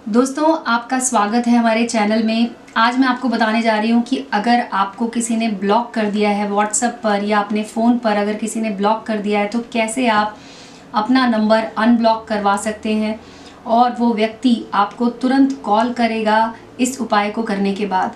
दोस्तों, आपका स्वागत है हमारे चैनल में। आज मैं आपको बताने जा रही हूँ कि अगर आपको किसी ने ब्लॉक कर दिया है व्हाट्सएप पर या अपने फ़ोन पर अगर किसी ने ब्लॉक कर दिया है तो कैसे आप अपना नंबर अनब्लॉक करवा सकते हैं और वो व्यक्ति आपको तुरंत कॉल करेगा इस उपाय को करने के बाद।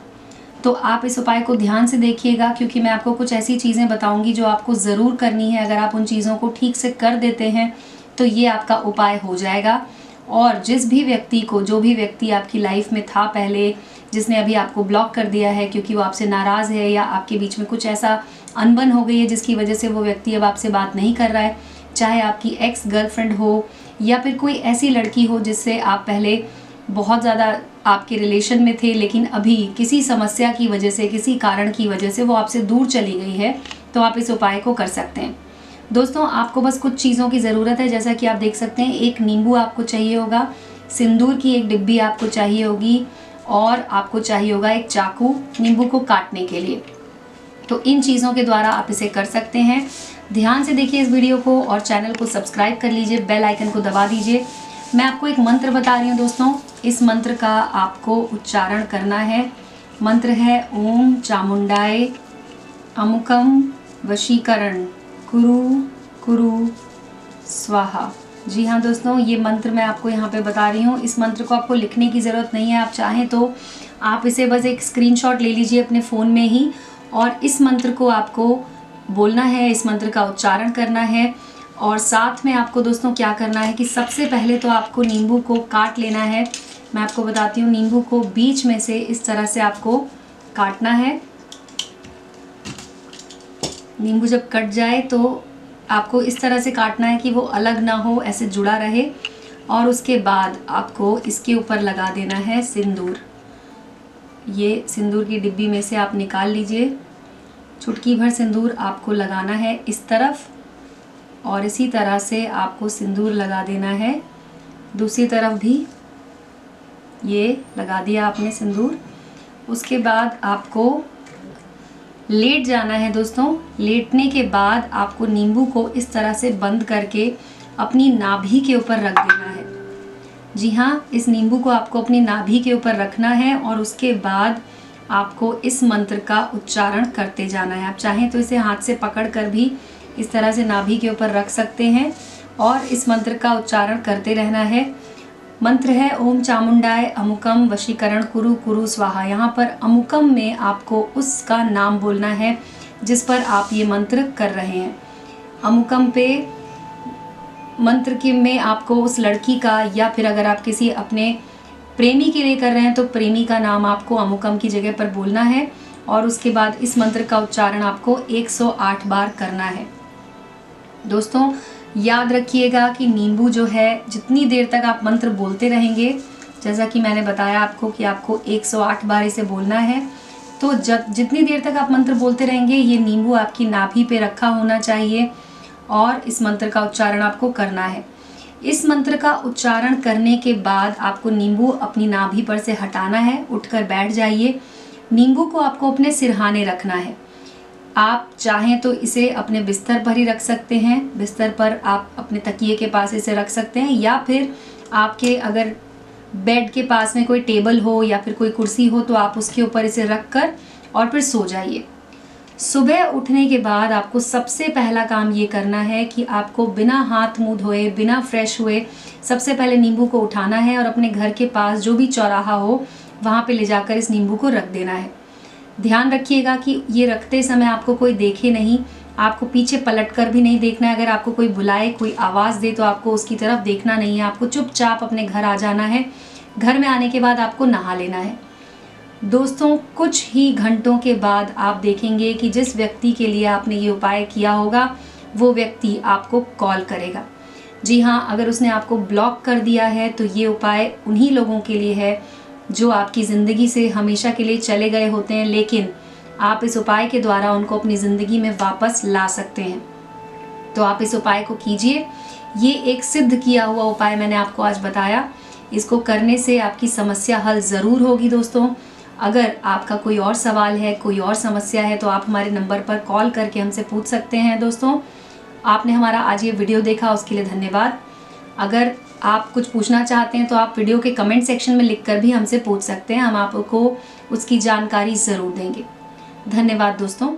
तो आप इस उपाय को ध्यान से देखिएगा क्योंकि मैं आपको कुछ ऐसी चीज़ें बताऊँगी जो आपको ज़रूर करनी है। अगर आप उन चीज़ों को ठीक से कर देते हैं तो ये आपका उपाय हो जाएगा। और जिस भी व्यक्ति को, जो भी व्यक्ति आपकी लाइफ में था पहले, जिसने अभी आपको ब्लॉक कर दिया है क्योंकि वो आपसे नाराज़ है या आपके बीच में कुछ ऐसा अनबन हो गई है जिसकी वजह से वो व्यक्ति अब आपसे बात नहीं कर रहा है, चाहे आपकी एक्स गर्लफ्रेंड हो या फिर कोई ऐसी लड़की हो जिससे आप पहले बहुत ज़्यादा आपके रिलेशन में थे लेकिन अभी किसी समस्या की वजह से, किसी कारण की वजह से वो आपसे दूर चली गई है, तो आप इस उपाय को कर सकते हैं। दोस्तों, आपको बस कुछ चीज़ों की ज़रूरत है। जैसा कि आप देख सकते हैं, एक नींबू आपको चाहिए होगा, सिंदूर की एक डिब्बी आपको चाहिए होगी और आपको चाहिए होगा एक चाकू नींबू को काटने के लिए। तो इन चीज़ों के द्वारा आप इसे कर सकते हैं। ध्यान से देखिए इस वीडियो को और चैनल को सब्सक्राइब कर लीजिए, बेल आइकन को दबा दीजिए। मैं आपको एक मंत्र बता रही हूँ दोस्तों, इस मंत्र का आपको उच्चारण करना है। मंत्र है ओम चामुंडाय अमुकम वशीकरण कुरु कुरु स्वाहा। जी हाँ दोस्तों, ये मंत्र मैं आपको यहाँ पे बता रही हूँ। इस मंत्र को आपको लिखने की ज़रूरत नहीं है। आप चाहें तो आप इसे बस एक स्क्रीनशॉट ले लीजिए अपने फ़ोन में ही और इस मंत्र को आपको बोलना है, इस मंत्र का उच्चारण करना है। और साथ में आपको दोस्तों क्या करना है कि सबसे पहले तो आपको नींबू को काट लेना है। मैं आपको बताती हूँ, नींबू को बीच में से इस तरह से आपको काटना है। नींबू जब कट जाए तो आपको इस तरह से काटना है कि वो अलग ना हो, ऐसे जुड़ा रहे। और उसके बाद आपको इसके ऊपर लगा देना है सिंदूर। ये सिंदूर की डिब्बी में से आप निकाल लीजिए। चुटकी भर सिंदूर आपको लगाना है इस तरफ और इसी तरह से आपको सिंदूर लगा देना है दूसरी तरफ भी। ये लगा दिया आपने सिंदूर। उसके बाद आपको लेट जाना है दोस्तों। लेटने के बाद आपको नींबू को इस तरह से बंद करके अपनी नाभि के ऊपर रख देना है। जी हाँ, इस नींबू को आपको अपनी नाभि के ऊपर रखना है और उसके बाद आपको इस मंत्र का उच्चारण करते जाना है। आप चाहें तो इसे हाथ से पकड़ कर भी इस तरह से नाभि के ऊपर रख सकते हैं और इस मंत्र का उच्चारण करते रहना है। मंत्र है ओम चामुंडाय अमुकम वशीकरण कुरु कुरु स्वाहा। यहाँ पर अमुकम में आपको उसका नाम बोलना है जिस पर आप ये मंत्र कर रहे हैं। अमुकम पे मंत्र के में आपको उस लड़की का या फिर अगर आप किसी अपने प्रेमी के लिए कर रहे हैं तो प्रेमी का नाम आपको अमुकम की जगह पर बोलना है और उसके बाद इस मंत्र का उच्चारण आपको 108 बार करना है। दोस्तों, याद रखिएगा कि नींबू जो है, जितनी देर तक आप मंत्र बोलते रहेंगे, जैसा कि मैंने बताया आपको कि आपको 108 बार इसे बोलना है, तो जितनी देर तक आप मंत्र बोलते रहेंगे ये नींबू आपकी नाभि पे रखा होना चाहिए और इस मंत्र का उच्चारण आपको करना है। इस मंत्र का उच्चारण करने के बाद आपको नींबू अपनी नाभि पर से हटाना है। उठकर बैठ जाइए। नींबू को आपको अपने सिरहाने रखना है। आप चाहें तो इसे अपने बिस्तर पर ही रख सकते हैं। बिस्तर पर आप अपने तकिए के पास इसे रख सकते हैं या फिर आपके अगर बेड के पास में कोई टेबल हो या फिर कोई कुर्सी हो तो आप उसके ऊपर इसे रख कर और फिर सो जाइए। सुबह उठने के बाद आपको सबसे पहला काम ये करना है कि आपको बिना हाथ मुंह धोए, बिना फ्रेश हुए सबसे पहले नींबू को उठाना है और अपने घर के पास जो भी चौराहा हो वहाँ पे ले जाकर इस नींबू को रख देना है। ध्यान रखिएगा कि ये रखते समय आपको कोई देखे नहीं, आपको पीछे पलट कर भी नहीं देखना है। अगर आपको कोई बुलाए, कोई आवाज़ दे तो आपको उसकी तरफ देखना नहीं है। आपको चुपचाप अपने घर आ जाना है। घर में आने के बाद आपको नहा लेना है। दोस्तों, कुछ ही घंटों के बाद आप देखेंगे कि जिस व्यक्ति के लिए आपने ये उपाय किया होगा वो व्यक्ति आपको कॉल करेगा। जी हाँ, अगर उसने आपको ब्लॉक कर दिया है तो ये उपाय उन्हीं लोगों के लिए है जो आपकी ज़िंदगी से हमेशा के लिए चले गए होते हैं, लेकिन आप इस उपाय के द्वारा उनको अपनी ज़िंदगी में वापस ला सकते हैं। तो आप इस उपाय को कीजिए। ये एक सिद्ध किया हुआ उपाय मैंने आपको आज बताया। इसको करने से आपकी समस्या हल ज़रूर होगी। दोस्तों, अगर आपका कोई और सवाल है, कोई और समस्या है तो आप हमारे नंबर पर कॉल करके हमसे पूछ सकते हैं। दोस्तों, आपने हमारा आज ये वीडियो देखा उसके लिए धन्यवाद। अगर आप कुछ पूछना चाहते हैं तो आप वीडियो के कमेंट सेक्शन में लिखकर भी हमसे पूछ सकते हैं, हम आपको उसकी जानकारी ज़रूर देंगे। धन्यवाद दोस्तों।